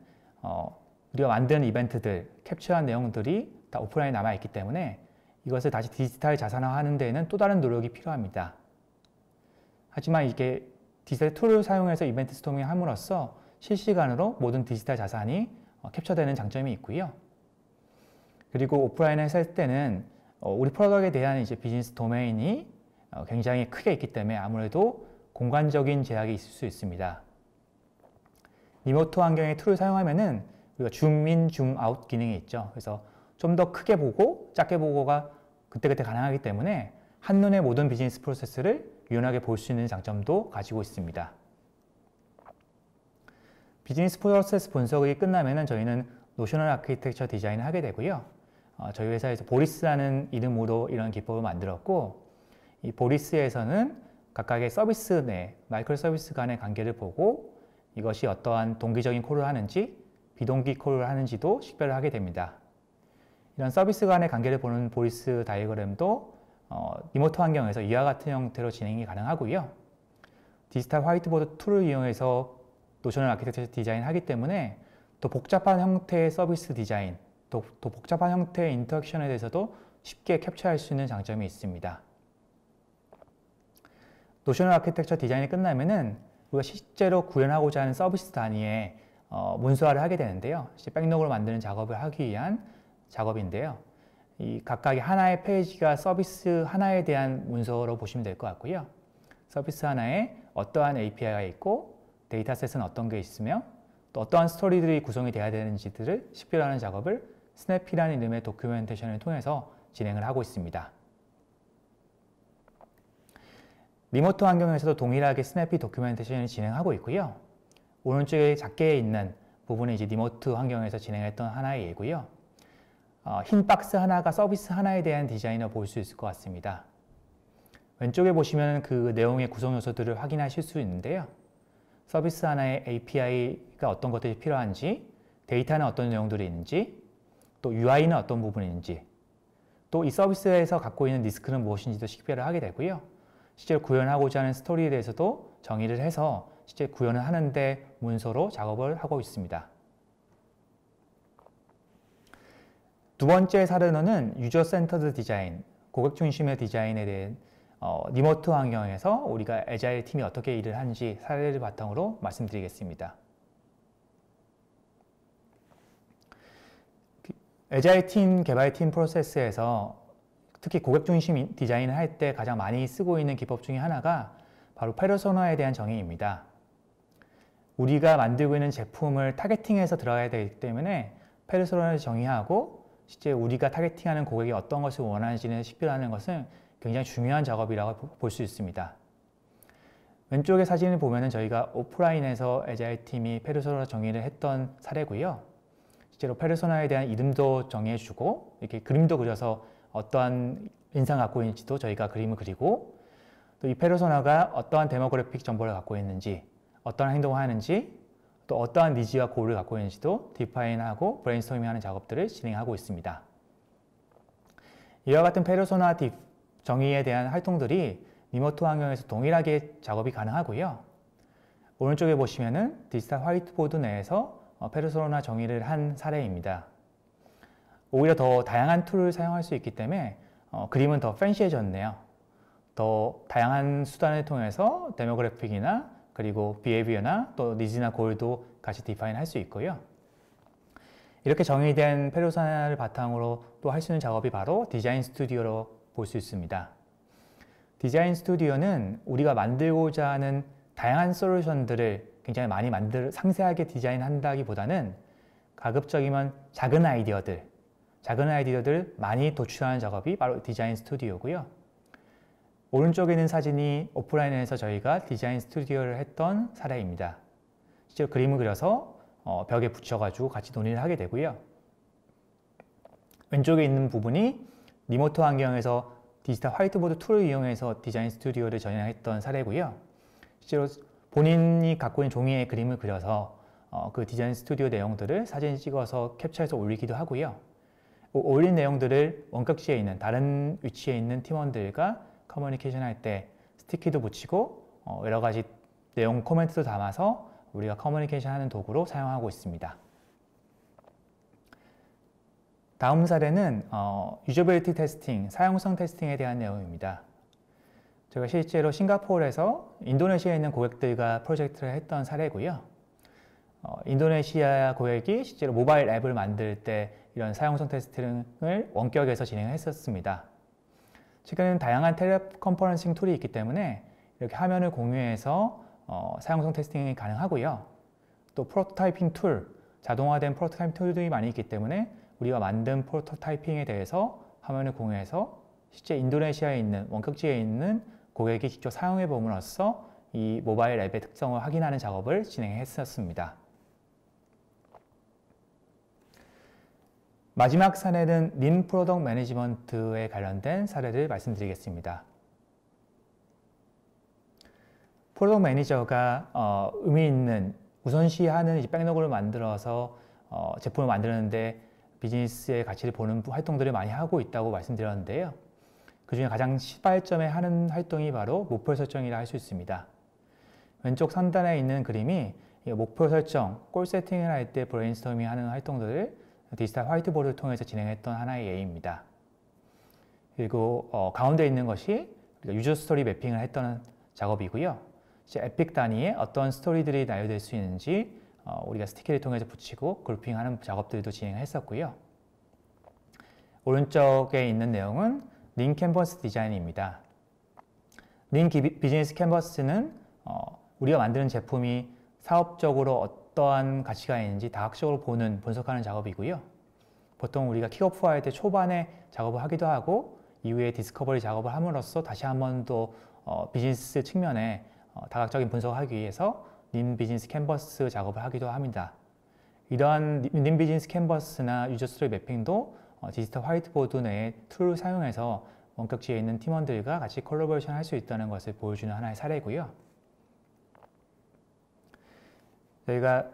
우리가 만든 이벤트들, 캡처한 내용들이 다 오프라인에 남아있기 때문에 이것을 다시 디지털 자산화하는 데에는 또 다른 노력이 필요합니다. 하지만 이게 디지털 툴을 사용해서 이벤트 스토밍을 함으로써 실시간으로 모든 디지털 자산이 캡처되는 장점이 있고요. 그리고 오프라인에 살 때는 우리 프로덕트에 대한 이제 비즈니스 도메인이 굉장히 크게 있기 때문에 아무래도 공간적인 제약이 있을 수 있습니다. 리모트 환경의 툴을 사용하면은 우리가 줌인, 줌아웃 기능이 있죠. 그래서 좀 더 크게 보고 작게 보고가 그때그때 가능하기 때문에 한눈에 모든 비즈니스 프로세스를 유연하게 볼 수 있는 장점도 가지고 있습니다. 비즈니스 프로세스 분석이 끝나면은 저희는 노셔널 아키텍처 디자인을 하게 되고요. 저희 회사에서 보리스라는 이름으로 이런 기법을 만들었고, 이 보리스에서는 각각의 서비스 내, 마이크로 서비스 간의 관계를 보고 이것이 어떠한 동기적인 콜을 하는지, 비동기 콜을 하는지도 식별을 하게 됩니다. 이런 서비스 간의 관계를 보는 보리스 다이어그램도 리모트 환경에서 이와 같은 형태로 진행이 가능하고요. 디지털 화이트보드 툴을 이용해서 노셔널 아키텍처 디자인을 하기 때문에 더 복잡한 형태의 서비스 디자인, 더 복잡한 형태의 인터랙션에 대해서도 쉽게 캡처할 수 있는 장점이 있습니다. 노셔널 아키텍처 디자인이 끝나면은 우리가 실제로 구현하고자 하는 서비스 단위의 문서화를 하게 되는데요. 백록으로 만드는 작업을 하기 위한 작업인데요. 이 각각의 하나의 페이지가 서비스 하나에 대한 문서로 보시면 될 것 같고요. 서비스 하나에 어떠한 API가 있고 데이터셋은 어떤 게 있으며 또 어떠한 스토리들이 구성이 돼야 되는지들을 식별하는 작업을 스냅이라는 이름의 도큐멘테이션을 통해서 진행을 하고 있습니다. 리모트 환경에서도 동일하게 스냅이 도큐멘테이션을 진행하고 있고요. 오른쪽에 작게 있는 부분이 이제 리모트 환경에서 진행했던 하나의 예고요. 흰 박스 하나가 서비스 하나에 대한 디자인을 볼 수 있을 것 같습니다. 왼쪽에 보시면 그 내용의 구성 요소들을 확인하실 수 있는데요. 서비스 하나의 API가 어떤 것들이 필요한지, 데이터는 어떤 내용들이 있는지, 또 UI는 어떤 부분이 있는지, 또 이 서비스에서 갖고 있는 리스크는 무엇인지도 식별을 하게 되고요. 실제로 구현하고자 하는 스토리에 대해서도 정의를 해서 실제 구현을 하는데 문서로 작업을 하고 있습니다. 두 번째 사례는 유저 센터드 디자인, 고객 중심의 디자인에 대한 리모트 환경에서 우리가 애자일 팀이 어떻게 일을 하는지 사례를 바탕으로 말씀드리겠습니다. 애자일 팀, 개발팀 프로세스에서 특히 고객 중심 디자인을 할 때 가장 많이 쓰고 있는 기법 중에 하나가 바로 페르소나에 대한 정의입니다. 우리가 만들고 있는 제품을 타겟팅해서 들어가야 되기 때문에 페르소나를 정의하고 실제 우리가 타겟팅하는 고객이 어떤 것을 원하는지를 식별하는 것은 굉장히 중요한 작업이라고 볼 수 있습니다. 왼쪽의 사진을 보면 저희가 오프라인에서 애자일 팀이 페르소나 정의를 했던 사례고요. 실제로 페르소나에 대한 이름도 정해주고 이렇게 그림도 그려서 어떠한 인상을 갖고 있는지도 저희가 그림을 그리고 또 이 페르소나가 어떠한 데모그래픽 정보를 갖고 있는지 어떠한 행동을 하는지 또 어떠한 니즈와 고를 갖고 있는지도 디파인하고 브레인스토밍하는 작업들을 진행하고 있습니다. 이와 같은 페르소나 정의에 대한 활동들이 리모트 환경에서 동일하게 작업이 가능하고요. 오른쪽에 보시면은 디지털 화이트보드 내에서 페르소나 정의를 한 사례입니다. 오히려 더 다양한 툴을 사용할 수 있기 때문에 그림은 더 팬시해졌네요. 더 다양한 수단을 통해서 데모그래픽이나 그리고 비헤비어나 또 니즈나 골도 같이 디파인 할 수 있고요. 이렇게 정의된 페르소나를 바탕으로 또 할 수 있는 작업이 바로 디자인 스튜디오로 볼 수 있습니다. 디자인 스튜디오는 우리가 만들고자 하는 다양한 솔루션들을 굉장히 많이 상세하게 디자인한다기보다는 가급적이면 작은 아이디어들 많이 도출하는 작업이 바로 디자인 스튜디오고요. 오른쪽에 있는 사진이 오프라인에서 저희가 디자인 스튜디오를 했던 사례입니다. 실제로 그림을 그려서 벽에 붙여가지고 같이 논의를 하게 되고요. 왼쪽에 있는 부분이 리모트 환경에서 디지털 화이트보드 툴을 이용해서 디자인 스튜디오를 전향했던 사례고요. 실제로 본인이 갖고 있는 종이에 그림을 그려서 그 디자인 스튜디오 내용들을 사진 찍어서 캡처해서 올리기도 하고요. 올린 내용들을 원격지에 있는 다른 위치에 있는 팀원들과 커뮤니케이션 할 때 스티키도 붙이고 여러 가지 내용 코멘트도 담아서 우리가 커뮤니케이션 하는 도구로 사용하고 있습니다. 다음 사례는 유저빌리티 테스팅, 사용성 테스팅에 대한 내용입니다. 제가 실제로 싱가포르에서 인도네시아에 있는 고객들과 프로젝트를 했던 사례고요. 인도네시아 고객이 실제로 모바일 앱을 만들 때 이런 사용성 테스팅을 원격에서 진행했었습니다. 최근에는 다양한 텔레컨퍼런싱 툴이 있기 때문에 이렇게 화면을 공유해서 사용성 테스팅이 가능하고요. 또 프로토타이핑 툴, 자동화된 프로토타이핑 툴들이 많이 있기 때문에 우리가 만든 프로토타이핑에 대해서 화면을 공유해서 실제 인도네시아에 있는 원격지에 있는 고객이 직접 사용해 봄으로써 이 모바일 앱의 특성을 확인하는 작업을 진행했었습니다. 마지막 사례는 린 프로덕트 매니지먼트에 관련된 사례를 말씀드리겠습니다. 프로덕트 매니저가 의미 있는 우선시하는 백로그를 만들어서 제품을 만드는데 비즈니스의 가치를 보는 활동들을 많이 하고 있다고 말씀드렸는데요. 그 중에 가장 시발점에 하는 활동이 바로 목표 설정이라 할 수 있습니다. 왼쪽 상단에 있는 그림이 목표 설정, 골 세팅을 할 때 브레인스토밍 하는 활동들을 디지털 화이트보드를 통해서 진행했던 하나의 예입니다. 그리고 가운데 있는 것이 유저 스토리 매핑을 했던 작업이고요. 이제 에픽 단위에 어떤 스토리들이 나열될 수 있는지 우리가 스티키를 통해서 붙이고 그룹핑하는 작업들도 진행했었고요. 오른쪽에 있는 내용은 린 캔버스 디자인입니다. 린 비즈니스 캔버스는 우리가 만드는 제품이 사업적으로 어떠한 가치가 있는지 다각적으로 분석하는 작업이고요. 보통 우리가 킥오프할 때 초반에 작업을 하기도 하고 이후에 디스커버리 작업을 함으로써 다시 한 번 더 비즈니스 측면에 다각적인 분석을 하기 위해서 린 비즈니스 캔버스 작업을 하기도 합니다. 이러한 린 비즈니스 캔버스나 유저 스토리 매핑도 디지털 화이트보드 내의 툴을 사용해서 원격지에 있는 팀원들과 같이 콜라보레이션 할 수 있다는 것을 보여주는 하나의 사례고요. 저희가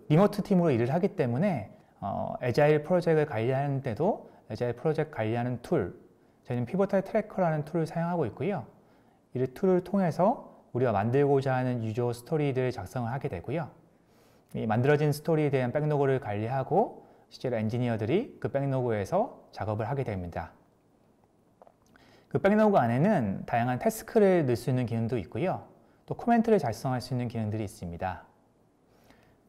리모트 팀으로 일을 하기 때문에 애자일 프로젝트를 관리하는데도 애자일 프로젝트 관리하는 툴, 저희는 피보탈 트래커라는 툴을 사용하고 있고요. 이 툴을 통해서 우리가 만들고자 하는 유저 스토리들을 작성을 하게 되고요. 이 만들어진 스토리에 대한 백로그를 관리하고 실제로 엔지니어들이 그 백로그에서 작업을 하게 됩니다. 그 백로그 안에는 다양한 태스크를 넣을 수 있는 기능도 있고요. 또 코멘트를 작성할 수 있는 기능들이 있습니다.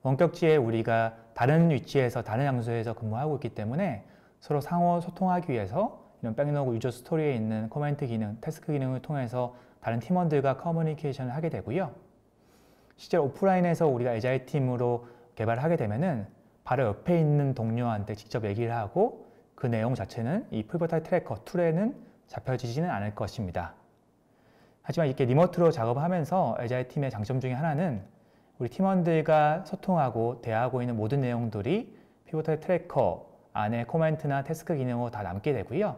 원격지에 우리가 다른 위치에서 다른 장소에서 근무하고 있기 때문에 서로 상호 소통하기 위해서 이런 백로그 유저 스토리에 있는 코멘트 기능, 태스크 기능을 통해서 다른 팀원들과 커뮤니케이션을 하게 되고요. 실제로 오프라인에서 우리가 애자일 팀으로 개발을 하게 되면은 바로 옆에 있는 동료한테 직접 얘기를 하고 그 내용 자체는 이 피보탈 트래커 툴에는 잡혀지지는 않을 것입니다. 하지만 이렇게 리모트로 작업을 하면서 애자일 팀의 장점 중에 하나는 우리 팀원들과 소통하고 대화하고 있는 모든 내용들이 피보탈 트래커 안에 코멘트나 태스크 기능으로 다 남게 되고요.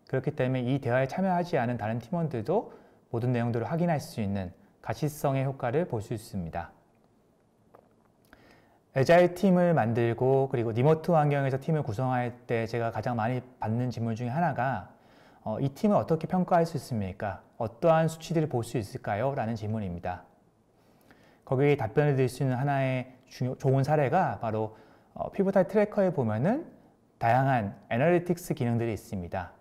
그렇기 때문에 이 대화에 참여하지 않은 다른 팀원들도 모든 내용들을 확인할 수 있는 가시성의 효과를 볼 수 있습니다. 애자일 팀을 만들고 그리고 리모트 환경에서 팀을 구성할 때 제가 가장 많이 받는 질문 중에 하나가 이 팀을 어떻게 평가할 수 있습니까? 어떠한 수치들을 볼 수 있을까요? 라는 질문입니다. 거기에 답변을 드릴 수 있는 하나의 좋은 사례가 바로 피보탈 트래커에 보면은 다양한 애널리틱스 기능들이 있습니다.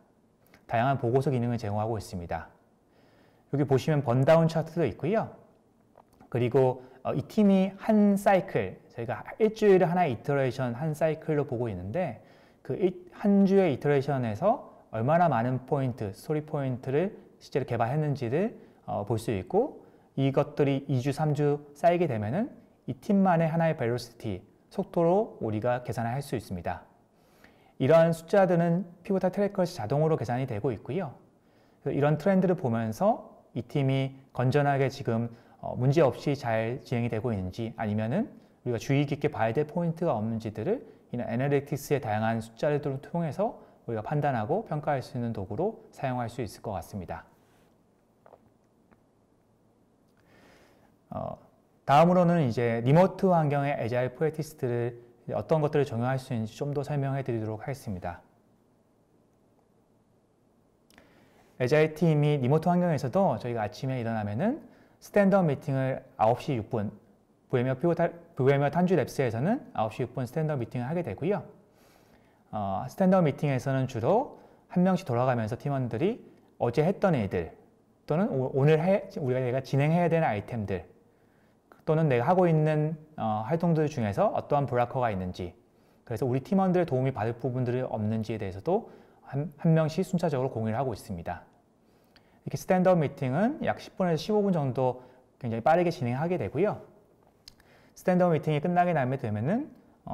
다양한 보고서 기능을 제공하고 있습니다. 여기 보시면 번다운 차트도 있고요. 그리고 이 팀이 한 사이클, 저희가 일주일에 하나의 이터레이션 한 사이클로 보고 있는데 그 한 주의 이터레이션에서 얼마나 많은 포인트, 스토리 포인트를 실제로 개발했는지를 볼 수 있고 이것들이 2주, 3주 쌓이게 되면은 이 팀만의 하나의 벨로시티, 속도로 우리가 계산을 할 수 있습니다. 이러한 숫자들은 피보탈 트래커에서 자동으로 계산이 되고 있고요. 이런 트렌드를 보면서 이 팀이 건전하게 지금 문제 없이 잘 진행이 되고 있는지 아니면은 우리가 주의 깊게 봐야 될 포인트가 없는지들을 이런 애널리틱스의 다양한 숫자들을 통해서 우리가 판단하고 평가할 수 있는 도구로 사용할 수 있을 것 같습니다. 다음으로는 이제 리모트 환경의 애자일 프랙티스들을 어떤 것들을 적용할 수 있는지 좀 더 설명해 드리도록 하겠습니다. 애자일 팀이 리모트 환경에서도 저희가 아침에 일어나면은 스탠드업 미팅을 9시 6분, VMware 탄주 랩스에서는 9시 6분 스탠드업 미팅을 하게 되고요. 스탠드업 미팅에서는 주로 한 명씩 돌아가면서 팀원들이 어제 했던 일들 또는 우리가 내가 진행해야 되는 아이템들 또는 내가 하고 있는 활동들 중에서 어떠한 브라커가 있는지 그래서 우리 팀원들의 도움이 받을 부분들이 없는지에 대해서도 한 명씩 순차적으로 공유를 하고 있습니다. 이렇게 스탠드업 미팅은 약 10분에서 15분 정도 굉장히 빠르게 진행하게 되고요. 스탠드업 미팅이 끝나게 되면은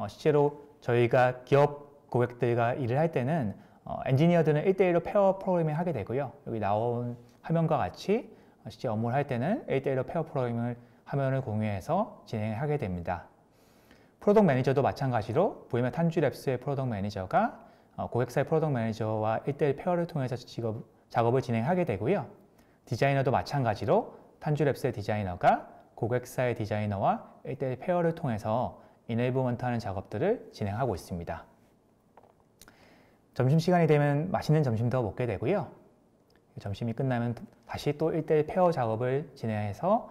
실제로 저희가 기업 고객들과 일을 할 때는 엔지니어들은 1대1로 페어 프로그래밍을 하게 되고요. 여기 나온 화면과 같이 실제 업무를 할 때는 1대1로 페어 프로그래밍을 화면을 공유해서 진행을 하게 됩니다. 프로덕트 매니저도 마찬가지로 VMware 탄주랩스의 프로덕트 매니저가 고객사의 프로덕트 매니저와 1대1 페어를 통해서 작업을 진행하게 되고요. 디자이너도 마찬가지로 탄주랩스의 디자이너가 고객사의 디자이너와 1대1 페어를 통해서 이네이버먼트하는 작업들을 진행하고 있습니다. 점심시간이 되면 맛있는 점심도 먹게 되고요. 점심이 끝나면 다시 또 1대1 페어 작업을 진행해서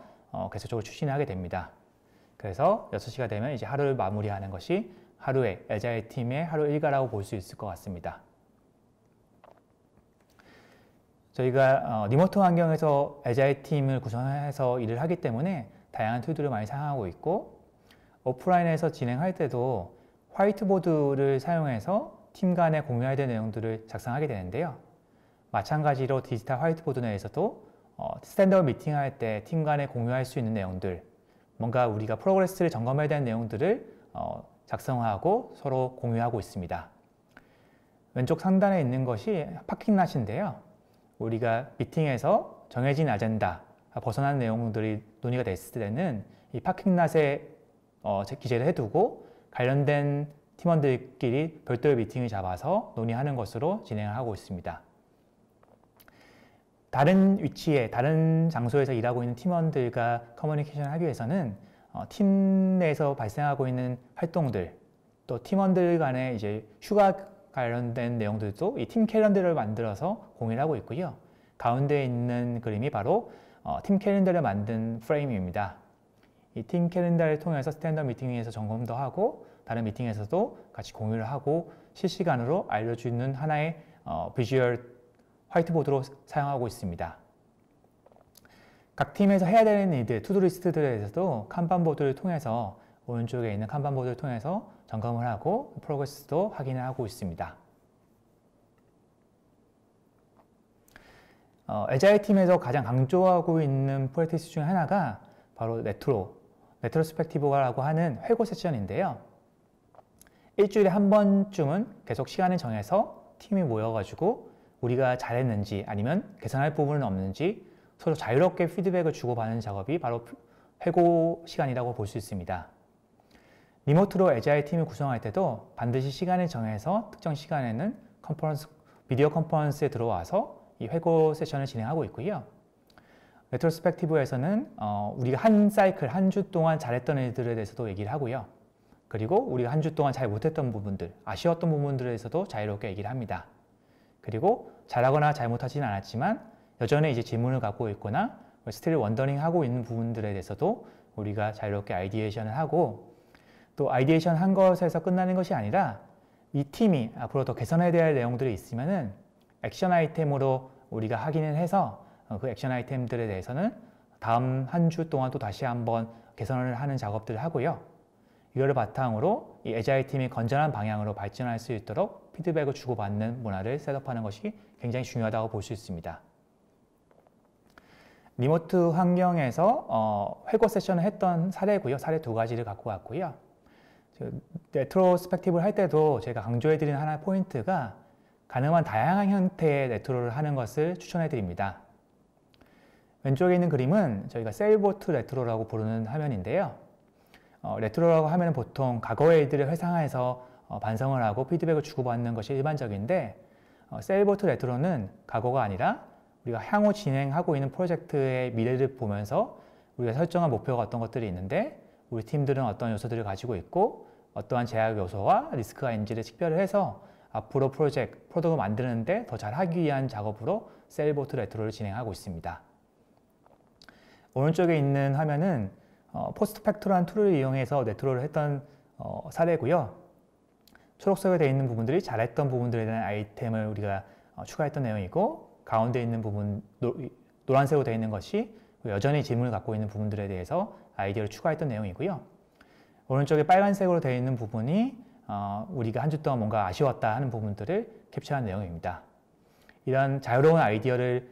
계속적으로 추진하게 됩니다. 그래서 6시가 되면 이제 하루를 마무리하는 것이 하루의 애자일 팀의 하루 일과라고 볼 수 있을 것 같습니다. 저희가 리모트 환경에서 애자일 팀을 구성해서 일을 하기 때문에 다양한 툴들을 많이 사용하고 있고 오프라인에서 진행할 때도 화이트보드를 사용해서 팀 간에 공유해야 될 내용들을 작성하게 되는데요. 마찬가지로 디지털 화이트보드 내에서도 스탠드업 미팅할 때 팀 간에 공유할 수 있는 내용들 뭔가 우리가 프로그레스를 점검해야 되는 내용들을 작성하고 서로 공유하고 있습니다. 왼쪽 상단에 있는 것이 파킹랏인데요. 우리가 미팅에서 정해진 아젠다, 벗어난 내용들이 논의가 됐을 때는 이 파킹랏에 기재를 해두고 관련된 팀원들끼리 별도의 미팅을 잡아서 논의하는 것으로 진행을 하고 있습니다. 다른 위치에, 다른 장소에서 일하고 있는 팀원들과 커뮤니케이션을 하기 위해서는 팀 내에서 발생하고 있는 활동들, 또 팀원들 간의 이제 휴가 관련된 내용들도 이 팀 캘린더를 만들어서 공유를 하고 있고요. 가운데 있는 그림이 바로 팀 캘린더를 만든 프레임입니다. 이 팀 캘린더를 통해서 스탠드업 미팅에서 점검도 하고 다른 미팅에서도 같이 공유를 하고 실시간으로 알려주는 하나의 비주얼 화이트보드로 사용하고 있습니다. 각 팀에서 해야 되는 일들, 투두리스트들에 대해서도 칸반보드를 통해서 오른쪽에 있는 칸반보드를 통해서 점검을 하고 프로그레스도 확인을 하고 있습니다. 애자일 팀에서 가장 강조하고 있는 프랙티스 중 하나가 바로 레트로스펙티브라고 하는 회고 세션인데요. 일주일에 한 번쯤은 계속 시간을 정해서 팀이 모여가지고 우리가 잘했는지 아니면 개선할 부분은 없는지 서로 자유롭게 피드백을 주고받는 작업이 바로 회고 시간이라고 볼 수 있습니다. 리모트로 애자일 팀을 구성할 때도 반드시 시간을 정해서 특정 시간에는 비디오 컨퍼런스에 들어와서 이 회고 세션을 진행하고 있고요. 레트로스펙티브에서는 우리가 한 사이클, 한 주 동안 잘했던 일들에 대해서도 얘기를 하고요. 그리고 우리가 한 주 동안 잘 못했던 부분들, 아쉬웠던 부분들에 대해서도 자유롭게 얘기를 합니다. 그리고 잘하거나 잘못하지는 않았지만 여전히 이제 질문을 갖고 있거나 스틸 원더링 하고 있는 부분들에 대해서도 우리가 자유롭게 아이디에이션을 하고, 또 아이디에이션 한 것에서 끝나는 것이 아니라 이 팀이 앞으로 더 개선해야 될 내용들이 있으면은 액션 아이템으로 우리가 확인을 해서 그 액션 아이템들에 대해서는 다음 한 주 동안 또 다시 한번 개선을 하는 작업들을 하고요. 이거를 바탕으로 이 애자일 팀이 건전한 방향으로 발전할 수 있도록 피드백을 주고받는 문화를 셋업하는 것이 굉장히 중요하다고 볼 수 있습니다. 리모트 환경에서 회고 세션을 했던 사례고요. 사례 두 가지를 갖고 왔고요. 레트로스펙티브를 할 때도 제가 강조해드리는 하나의 포인트가 가능한 다양한 형태의 레트로를 하는 것을 추천해드립니다. 왼쪽에 있는 그림은 저희가 세일보트 레트로라고 부르는 화면인데요. 레트로라고 하면 보통 과거의 일들을 회상해서 반성을 하고 피드백을 주고받는 것이 일반적인데, 세일보트 레트로는 과거가 아니라 우리가 향후 진행하고 있는 프로젝트의 미래를 보면서 우리가 설정한 목표가 어떤 것들이 있는데 우리 팀들은 어떤 요소들을 가지고 있고 어떠한 제약 요소와 리스크가 있는지를 식별을 해서 앞으로 프로덕을 만드는데 더 잘하기 위한 작업으로 세일보트 레트로를 진행하고 있습니다. 오른쪽에 있는 화면은 포스트팩토라는 툴을 이용해서 레트로를 했던 사례고요. 초록색으로 되어 있는 부분들이 잘했던 부분들에 대한 아이템을 우리가 추가했던 내용이고, 가운데 있는 부분 노란색으로 되어 있는 것이 여전히 질문을 갖고 있는 부분들에 대해서 아이디어를 추가했던 내용이고요. 오른쪽에 빨간색으로 되어 있는 부분이 우리가 한 주 동안 뭔가 아쉬웠다 하는 부분들을 캡처한 내용입니다. 이런 자유로운 아이디어를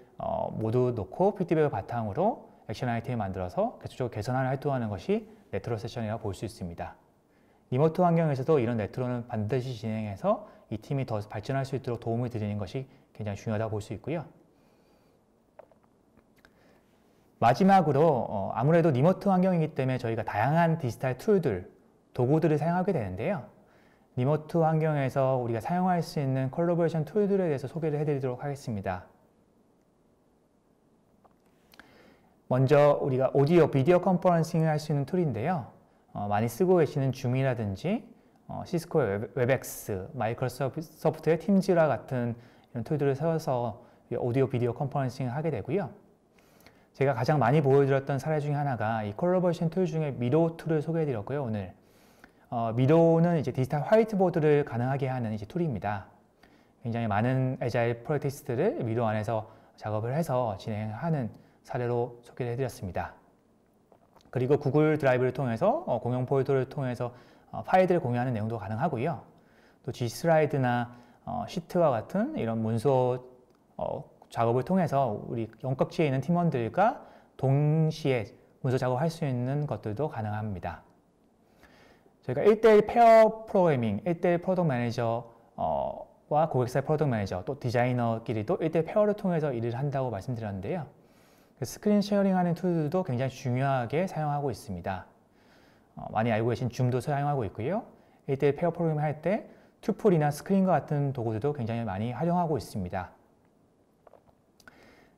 모두 놓고 피드백을 바탕으로 액션 아이템을 만들어서 계속적으로 개선하는 활동하는 것이 레트로 세션이라고 볼 수 있습니다. 리모트 환경에서도 이런 레트로는 반드시 진행해서 이 팀이 더 발전할 수 있도록 도움을 드리는 것이 굉장히 중요하다고 볼 수 있고요. 마지막으로 아무래도 리모트 환경이기 때문에 저희가 다양한 디지털 툴들, 도구들을 사용하게 되는데요. 리모트 환경에서 우리가 사용할 수 있는 콜라보레이션 툴들에 대해서 소개를 해드리도록 하겠습니다. 먼저 우리가 오디오, 비디오 컨퍼런싱을 할 수 있는 툴인데요. 많이 쓰고 계시는 줌이라든지 시스코의 웹엑스, 마이크로소프트의 팀즈와 같은 이런 툴들을 써서 오디오, 비디오 컨퍼런싱을 하게 되고요. 제가 가장 많이 보여드렸던 사례 중에 하나가 이 콜라보레이션 툴 중에 미로 툴을 소개해드렸고요. 오늘 미로는 이제 디지털 화이트보드를 가능하게 하는 이제 툴입니다. 굉장히 많은 애자일 프로젝트들을 미로 안에서 작업을 해서 진행하는 사례로 소개를 해드렸습니다. 그리고 구글 드라이브를 통해서 공용 폴더를 통해서 파일들을 공유하는 내용도 가능하고요. 또 G 슬라이드나 시트와 같은 이런 문서 작업을 통해서 우리 영각지에 있는 팀원들과 동시에 문서 작업할 수 있는 것들도 가능합니다. 저희가 1대1 페어 프로그래밍, 1대1 프로덕트 매니저와 고객사의 프로덕트 매니저, 또 디자이너끼리도 1대1 페어를 통해서 일을 한다고 말씀드렸는데요. 스크린 쉐어링하는 툴들도 굉장히 중요하게 사용하고 있습니다. 많이 알고 계신 줌도 사용하고 있고요. 1대1 페어 프로그래밍 할 때 튜플이나 스크린과 같은 도구들도 굉장히 많이 활용하고 있습니다.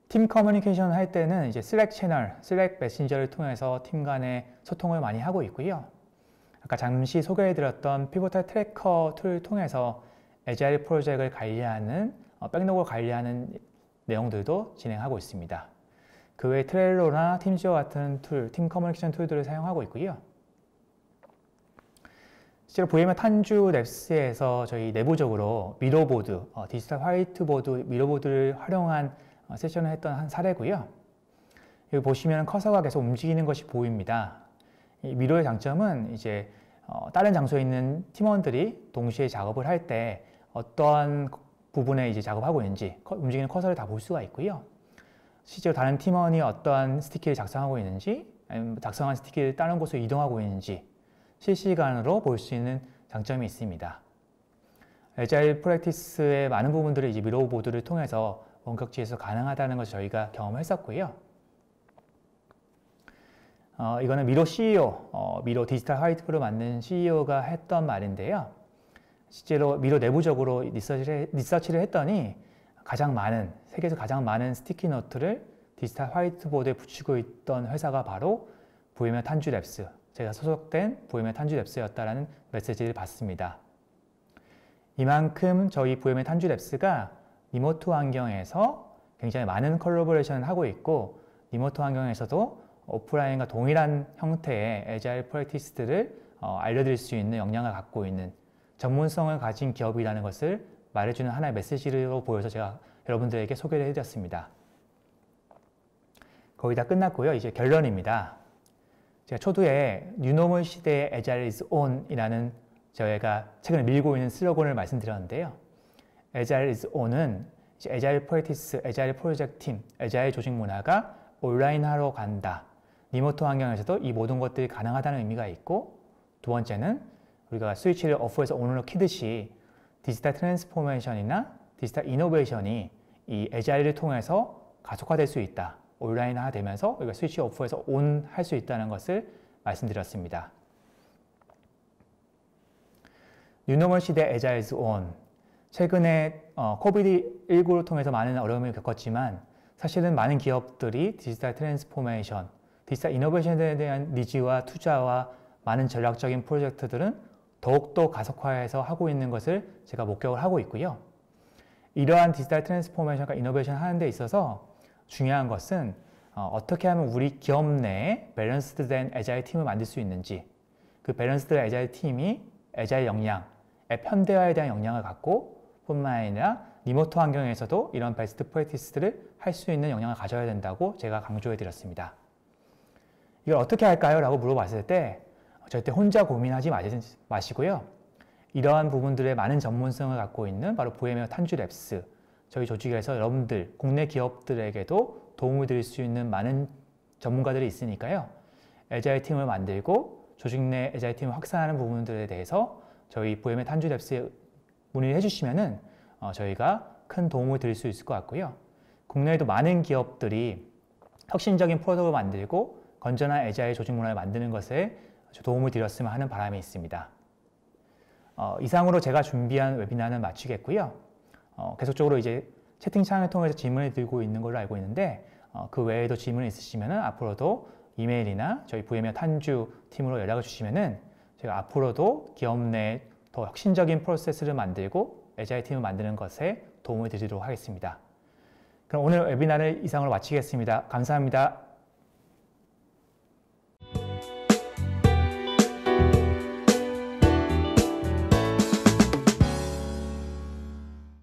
팀 커뮤니케이션 할 때는 이제 슬랙 채널, 슬랙 메신저를 통해서 팀 간의 소통을 많이 하고 있고요. 아까 잠시 소개해드렸던 피보탈 트래커 툴을 통해서 애자일 프로젝트를 관리하는, 백로그를 관리하는 내용들도 진행하고 있습니다. 그 외에 트렐로나 팀즈와 같은 툴, 팀 커뮤니케이션 툴들을 사용하고 있고요. 실제로 VMware 탄주 랩스에서 저희 내부적으로 미러보드, 디지털 화이트보드 미러보드를 활용한 세션을 했던 한 사례고요. 여기 보시면 커서가 계속 움직이는 것이 보입니다. 이 미러의 장점은 이제 다른 장소에 있는 팀원들이 동시에 작업을 할 때 어떠한 부분에 이제 작업하고 있는지 움직이는 커서를 다 볼 수가 있고요. 실제로 다른 팀원이 어떠한 스티키를 작성하고 있는지, 아니면 작성한 스티키를 다른 곳으로 이동하고 있는지 실시간으로 볼 수 있는 장점이 있습니다. 애자일 프랙티스의 많은 부분들을 이제 미러보드를 통해서 원격지에서 가능하다는 것을 저희가 경험했었고요. 이거는 미로 CEO, 미로 디지털 화이트보드를 만든 CEO가 했던 말인데요. 실제로 미로 내부적으로 리서치를 했더니 세계에서 가장 많은 스티키 노트를 디지털 화이트보드에 붙이고 있던 회사가 바로 VMware 탄주 랩스, 제가 소속된 VMware 탄주 랩스였다라는 메시지를 받습니다. 이만큼 저희 VMware 탄주 랩스가 리모트 환경에서 굉장히 많은 컬래버레이션을 하고 있고 리모트 환경에서도 오프라인과 동일한 형태의 애자일 프랙티스들을 알려드릴 수 있는 역량을 갖고 있는 전문성을 가진 기업이라는 것을 말해주는 하나의 메시지로 보여서 제가 여러분들에게 소개를 해드렸습니다. 거의 다 끝났고요. 이제 결론입니다. 제가 초두에 뉴노멀 시대의 Agile is on 이라는 저희가 최근에 밀고 있는 슬로건을 말씀드렸는데요. Agile is on은 Agile 프랙티스, Agile 프로젝트 팀, Agile 조직 문화가 온라인화로 간다. 리모트 환경에서도 이 모든 것들이 가능하다는 의미가 있고 두 번째는 우리가 스위치를 오프에서 온으로 키듯이 디지털 트랜스포메이션이나 디지털 이노베이션이 이 애자일을 통해서 가속화될 수 있다. 온라인화 되면서 우리가 스위치 오프에서 온 할 수 있다는 것을 말씀드렸습니다. 뉴노멀 시대 애자일 is on. 최근에 코비드19를 통해서 많은 어려움을 겪었지만 사실은 많은 기업들이 디지털 트랜스포메이션, 디지털 이노베이션에 대한 니즈와 투자와 많은 전략적인 프로젝트들은 더욱더 가속화해서 하고 있는 것을 제가 목격을 하고 있고요. 이러한 디지털 트랜스포메이션과 이노베이션 하는 데 있어서 중요한 것은 어떻게 하면 우리 기업 내에 밸런스드 된 애자일 팀을 만들 수 있는지 그 밸런스드 애자일 팀이 애자일 역량, 앱 현대화에 대한 역량을 갖고 뿐만 아니라 리모트 환경에서도 이런 베스트 프랙티스들을 할 수 있는 역량을 가져야 된다고 제가 강조해 드렸습니다. 이걸 어떻게 할까요? 라고 물어봤을 때 절대 혼자 고민하지 마시고요. 이러한 부분들의 많은 전문성을 갖고 있는 바로 보헤미아 탄주랩스 저희 조직에서 여러분들 국내 기업들에게도 도움을 드릴 수 있는 많은 전문가들이 있으니까요. 애자일 팀을 만들고 조직 내 애자일 팀을 확산하는 부분들에 대해서 저희 보헤미아 탄주랩스에 문의를 해주시면은 저희가 큰 도움을 드릴 수 있을 것 같고요. 국내에도 많은 기업들이 혁신적인 프로덕트를 만들고 건전한 애자일 조직 문화를 만드는 것에 도움을 드렸으면 하는 바람이 있습니다. 이상으로 제가 준비한 웨비나는 마치겠고요. 계속적으로 이제 채팅창을 통해서 질문을 드리고 있는 걸로 알고 있는데 그 외에도 질문이 있으시면 앞으로도 이메일이나 저희 보헤미아 탄주 팀으로 연락을 주시면은 제가 앞으로도 기업 내 더 혁신적인 프로세스를 만들고 애자일 팀을 만드는 것에 도움을 드리도록 하겠습니다. 그럼 오늘 웨비나를 이상으로 마치겠습니다. 감사합니다.